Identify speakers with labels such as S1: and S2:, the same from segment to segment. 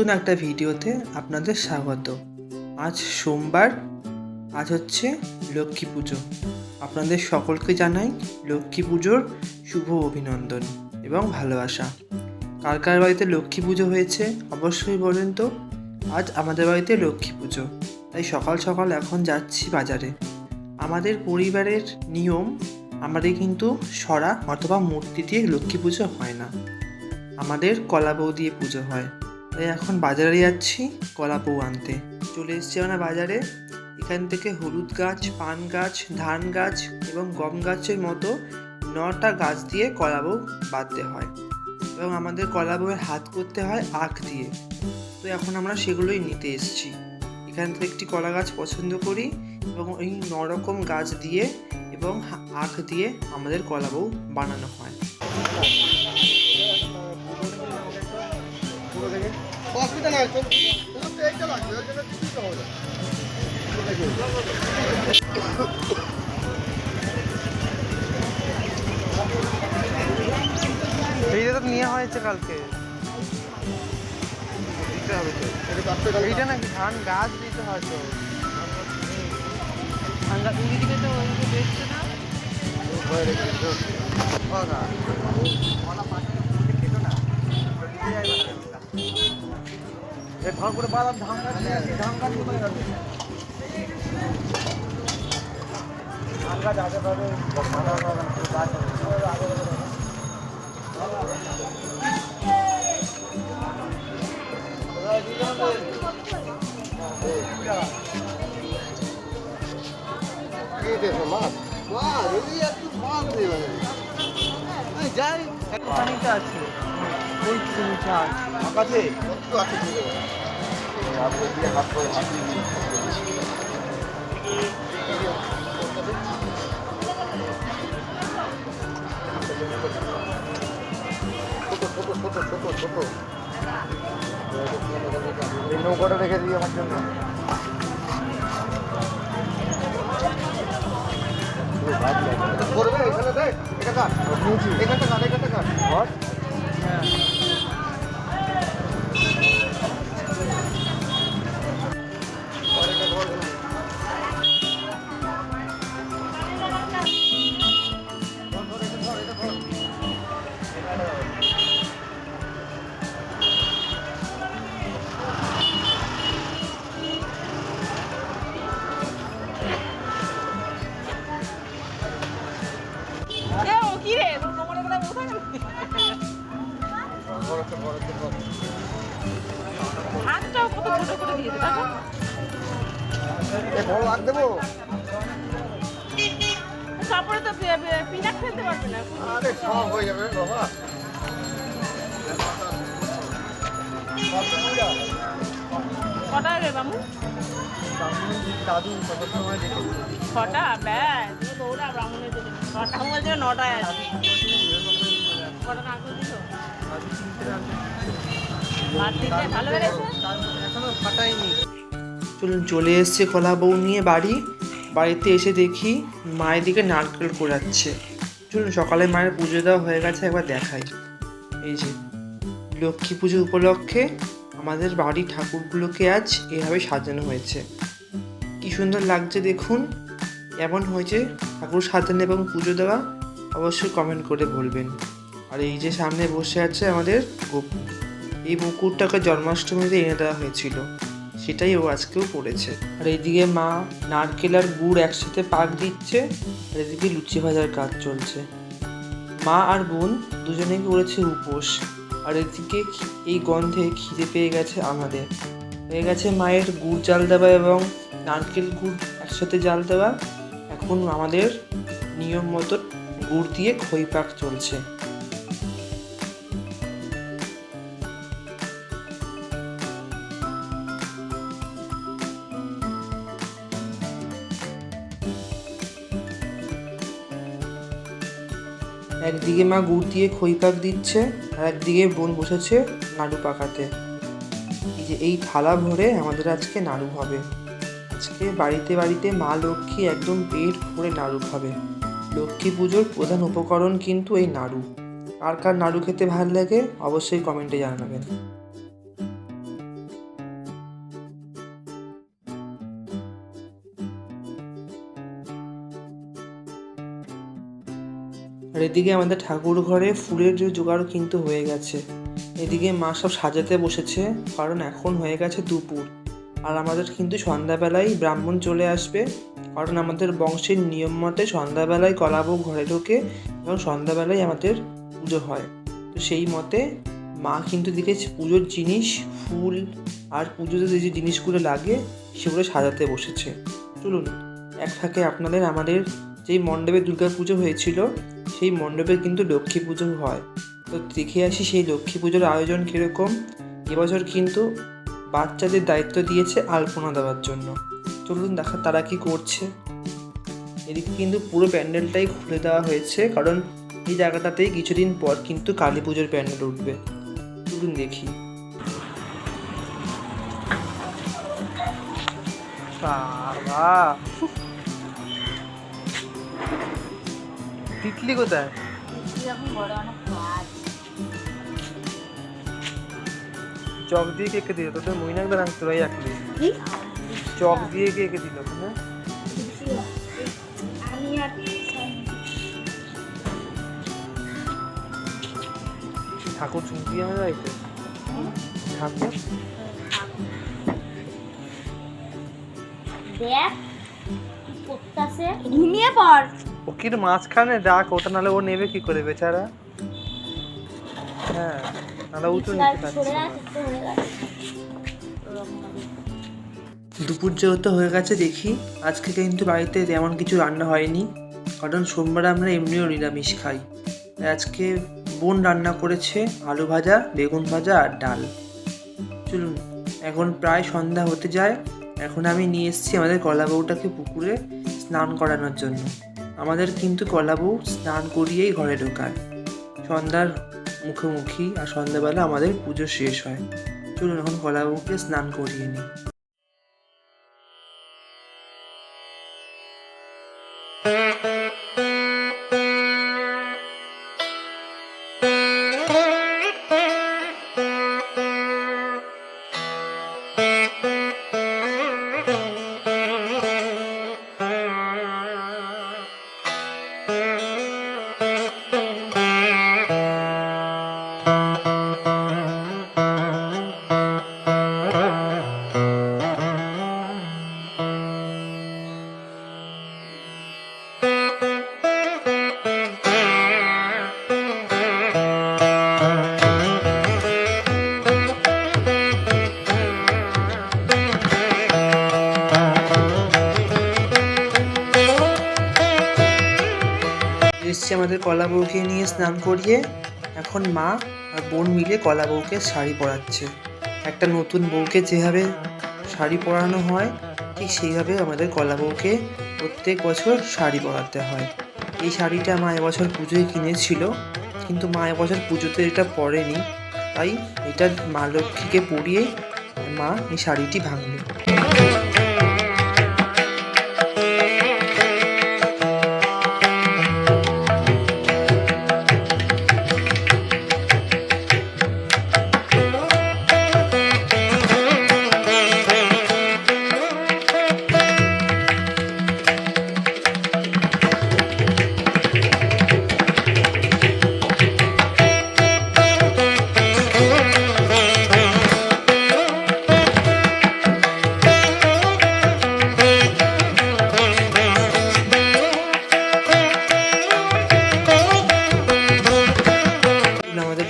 S1: নতুন একটা ভিডিওতে আপনাদের স্বাগত। আজ সোমবার, আজ হচ্ছে লক্ষ্মী পুজো। আপনাদের সকলকে জানাই লক্ষ্মী পুজোর শুভ অভিনন্দন এবং ভালোবাসা। কার কার বাড়িতে লক্ষ্মী পুজো হয়েছে অবশ্যই বলেন তো। আজ আমাদের বাড়িতে লক্ষ্মী পুজো, তাই সকাল সকাল এখন যাচ্ছি বাজারে। আমাদের পরিবারের নিয়ম, আমাদের কিন্তু সরা অথবা মূর্তি দিয়ে লক্ষ্মী পুজো হয় না, আমাদের কলা বউ দিয়ে পুজো হয়। তাই এখন বাজারে যাচ্ছি কলা বউ আনতে। চলে এসছি আমরা বাজারে। এখান থেকে হলুদ গাছ, পান গাছ, ধান গাছ এবং গম গাছের মতো 9টা গাছ দিয়ে কলা বউ বাঁধতে হয় এবং আমাদের কলা বউয়ের হাত করতে হয় আখ দিয়ে। তো এখন আমরা সেগুলোই নিতে এসেছি। এখান থেকে একটি কলা গাছ পছন্দ করি এবং ওই 9 রকম গাছ দিয়ে এবং আখ দিয়ে আমাদের কলা বউ বানানো হয়।
S2: অসুবিধা নাই, তোমার তো এইটা লাগবে, ওই জন্য কিছুই হবে না।
S1: এইটা তো নেওয়া হয়েছে কালকে, দিতে হবে তো। এইটা নাকি ধান গাছ দিতে হয় তো। ধান গাছ দিকে তো দেখছে না।
S2: ভাগ করে বাদাম ধান গাছ নিয়ে আসি, ধান গাছ কোথায় যাবে? ধান গাছ আগে পাবে, গাছ যাই
S1: পানিটা আছে, ওই চিনিটা
S2: আছে, কত আছে আপনি দিয়ে হাত করে হাত দিয়ে ছোট ছোট ছোট ছোট ছোট এই নৌকাটা রেখে দিই আমার জন্য। করবে এখানে দেখ, এটা কাট, এখানটা কাট, এখানটা কাট। হ্যাঁ বড় লাগ দেবো।
S3: তারপরে তো পিনাক ফেলতে পারবে না।
S2: আরে সব হয়ে যাবে বাবা।
S3: কটা রে বামু?
S2: দাদু কত সময় দেখে
S3: 6টা? ব্যাস তুমি দৌড়া ব্রাহ্মণের জন্য। 6টা বলছে 9টায় আছে। কটা না করে দিল? আর দিতে ভালো বেড়েছে?
S1: এখনো ফাটাইনি। চলুন, চলে এসছে কলা বউ নিয়ে বাড়িতে এসে দেখি মায়ের দিকে নারকেল কোড়াচ্ছে। চলুন, সকালে মায়ের পুজো দেওয়া হয়ে গেছে, একবার দেখাই। এই যে লক্ষ্মী পুজো উপলক্ষে আমাদের বাড়ির ঠাকুরগুলোকে আজ এভাবে সাজানো হয়েছে। কি সুন্দর লাগছে দেখুন। এমন হয়েছে ঠাকুর সাজানো এবং পুজো দেওয়া, অবশ্যই কমেন্ট করে বলবেন। আর এই যে সামনে বসে আছে আমাদের গপু, এই মুকুটটাকে জন্মাষ্টমীতে এনে দেওয়া হয়েছিল, সেটাই ও আজকেও পড়েছে। আর এইদিকে মা নারকেল আর গুড় একসাথে পাক দিচ্ছে, আর এদিকে লুচি ভাজার কাজ চলছে। মা আর বোন দুজনেই করেছে উপোস। আর এদিকে এই গন্ধে খিদে পেয়ে গেছে আমাদের। হয়ে গেছে মায়ের গুড় জাল দেওয়া এবং নারকেল গুড় একসাথে জাল দেওয়া। এখন আমাদের নিয়ম মতো গুড় দিয়ে খই পাক চলছে। একদিকে মা গুড় দিয়ে খই পাক দিচ্ছে, আর একদিকে বোন বসেছে নাড়ু পাকাতে। এই যে এই থালা ভরে আমাদের আজকে নাড়ু হবে। আজকে বাড়িতে বাড়িতে মা লক্ষ্মী একদম পেট ভরে নাড়ু খাবে। লক্ষ্মী পুজোর প্রধান উপকরণ কিন্তু এই নাড়ু। কার কার নাড়ু খেতে ভালো লাগে অবশ্যই কমেন্টে জানাবেন। আর এদিকে আমাদের ঠাকুর ঘরে ফুলের যে জোগাড় কিন্তু হয়ে গেছে। এদিকে মা সব সাজাতে বসেছে, কারণ এখন হয়ে গেছে দুপুর। আর আমাদের কিন্তু সন্ধ্যাবেলায় ব্রাহ্মণ চলে আসবে, কারণ আমাদের বংশের নিয়ম মতে সন্ধ্যাবেলায় কলাভোগ ঘরে ঢোকে এবং সন্ধ্যাবেলায় আমাদের পুজো হয়। তো সেই মতে মা কিন্তু দিকে পুজোর জিনিস, ফুল আর পুজোতে যে জিনিসগুলো লাগে সেগুলো সাজাতে বসেছে। চলুন এক ফাঁকে আপনাদের আমাদের যেই মণ্ডপে দুর্গা পুজো হয়েছিল সেই মণ্ডপে কিন্তু লক্ষ্মী পুজো হয়। তো দেখে আসি সেই লক্ষ্মী পুজোর আয়োজন কীরকম। এবছর কিন্তু বাচ্চাদের দায়িত্ব দিয়েছে আলপনা দেওয়ার জন্য। চলুন দেখা তারা কি করছে। এদিকে কিন্তু পুরো প্যান্ডেলটাই খুলে দেওয়া হয়েছে, কারণ এই জায়গাটাতেই কিছুদিন পর কিন্তু কালী পুজোর প্যান্ডেল উঠবে। চলুন দেখি। বাবা, তিতলি কোথায়? চক দিয়ে কে দিল তোদের? মইনাকদার আমি তোরাই রাখলি। চক দিয়ে কে দিল ওখানে? ঠাকুর চুমকি আমার বাড়িতে ঠাকুর
S3: ঘুমিয়ে পড়।
S1: ওকির মাঝখানে ডাক, ওটা নাহলে ও নেবে কি করে বেচারা? হ্যাঁ, নাহলে উঁচু নিতে পারছে না। দুপুর যেহেতু হয়ে গেছে, দেখি আজকে কিন্তু বাড়িতে তেমন কিছু রান্না হয়নি, কারণ সোমবার আমরা এমনিও নিরামিষ খাই। তাই আজকে বোন রান্না করেছে আলু ভাজা, বেগুন ভাজা আর ডাল। চলুন, এখন প্রায় সন্ধ্যা হতে যায়। এখন আমি নিয়ে এসেছি আমাদের কলাবউটাকে পুকুরে স্নান করানোর জন্য। আমাদের কিন্তু কলাবউ স্নান করিয়েই ঘরে ঢোকায় সন্ধ্যার মুখোমুখি, আর সন্ধ্যাবেলা আমাদের পুজো শেষ হয়। চলুন এখন কলাবউকে স্নান করিয়ে নিই। এসছি আমাদের কলা বউকে নিয়ে স্নান করিয়ে। এখন মা আর বোন মিলে কলা বউকে শাড়ি পরাচ্ছে। একটা নতুন বউকে যেভাবে শাড়ি পরানো হয় ঠিক সেইভাবে আমাদের কলা বউকে প্রত্যেক বছর শাড়ি পরাতে হয়। এই শাড়িটা মা এবছর পুজোয় কিনেছিল, কিন্তু মা এবছর পুজোতে এটা পরেনি, তাই এটা মা লক্ষ্মীকে পরিয়ে মা এই শাড়িটি ভাঙল।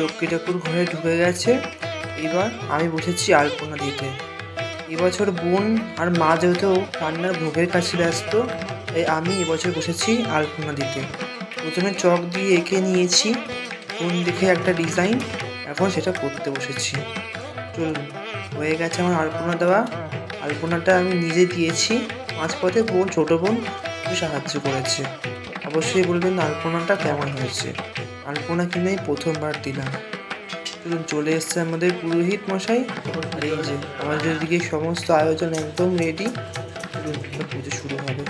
S1: লক্ষ্মী ঠাকুর ঘরে ঢুকে গেছে। এবার আমি বসেছি আলপনা দিতে। এবছর বোন আর মা যেহেতু রান্নার ভোগের কাছে ব্যস্ত, তাই আমি এবছর বসেছি আলপনা দিতে। প্রথমে চক দিয়ে এঁকে নিয়েছি কোন দিকে একটা ডিজাইন, এখন সেটা করতে বসেছি। চলুন, হয়ে গেছে আমার আলপনা দেওয়া। আলপনাটা আমি নিজে দিয়েছি, মাঝপথে বোন, ছোটো বোন একটু সাহায্য করেছে। অবশ্যই বলবেন আলপনাটা কেমন হয়েছে। আলপনা কিনে প্রথমবার দিলাম। চলুন, চলে এসছে আমাদের পুরোহিত মশাই। আর এই যে আমাদের দিকে সমস্ত আয়োজন একদম রেডি। চলুন, পুজো শুরু হবে।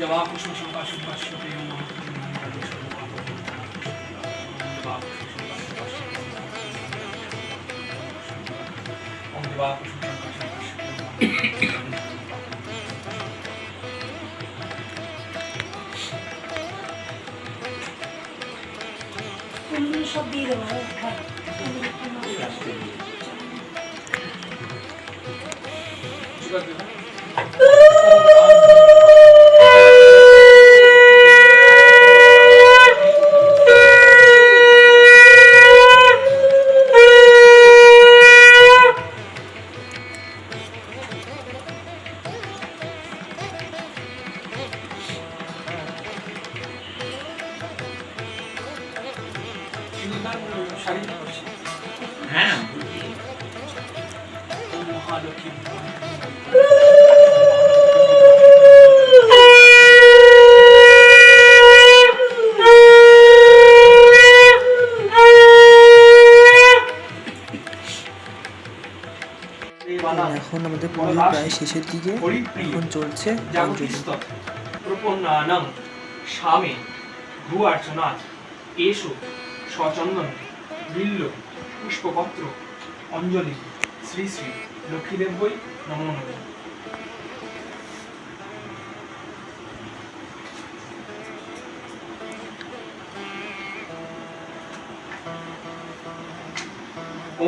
S4: জবা কুসুম শঙ্কা শুভাশ্বতে মহাপুজো ওম জবা কুসুম শঙ্কা শুভাশ্বতে
S3: সব দিয়ে দেবো
S4: হ্যাঁ মহালক্ষ্মী
S1: এখন আমাদের পুজো প্রায় শেষের দিকে। এখন চলছে অঞ্জলি।
S4: জাগতিস্তৎ প্রপন্নানাং স্বামে ভূয়ার্চনাথ এষু সচন্দন বিল্ল পুষ্পপত্র অঞ্জলি শ্রী শ্রী লক্ষ্মীদেবৈ নমো নমঃ।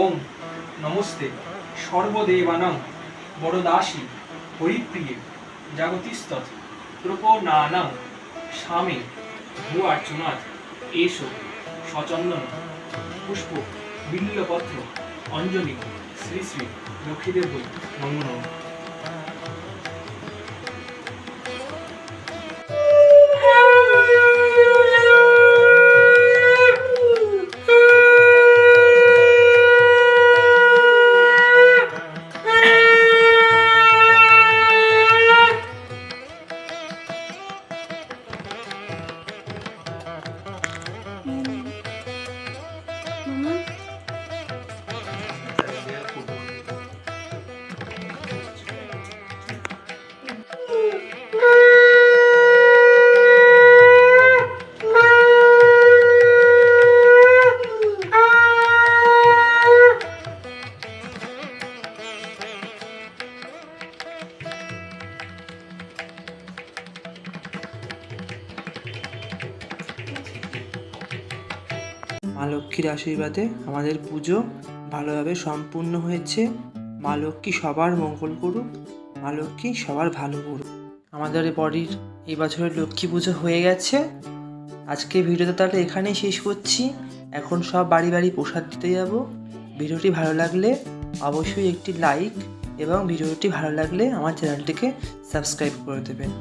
S4: ওম নমস্তে সর্বদেবানাং বরদাসী হরিপ্রিয়ে জাগতিস্তৎ প্রপন্নানাং স্বামে ভূয়ার্চনাথ এষু সচন্দন পুষ্প বিল্লপত্র অঞ্জলি শ্রী শ্রী লক্ষ্মীদেবৈ নমো নমঃ।
S1: মা লক্ষ্মীর আশীর্বাদে আমাদের পুজো ভালোভাবে সম্পূর্ণ হয়েছে। মা লক্ষ্মী সবার মঙ্গল করুক, মা লক্ষ্মী সবার ভালো করুক। আমাদের বাড়ির এই বছরের লক্ষ্মী পুজো হয়ে গেছে। আজকে ভিডিওটা তাহলে এখানেই শেষ করছি। এখন সব বাড়ি বাড়ি প্রসাদ দিতে যাব। ভিডিওটি ভালো লাগলে অবশ্যই একটি লাইক এবং ভিডিওটি ভালো লাগলে আমার চ্যানেলটিকে সাবস্ক্রাইব করে দেবেন।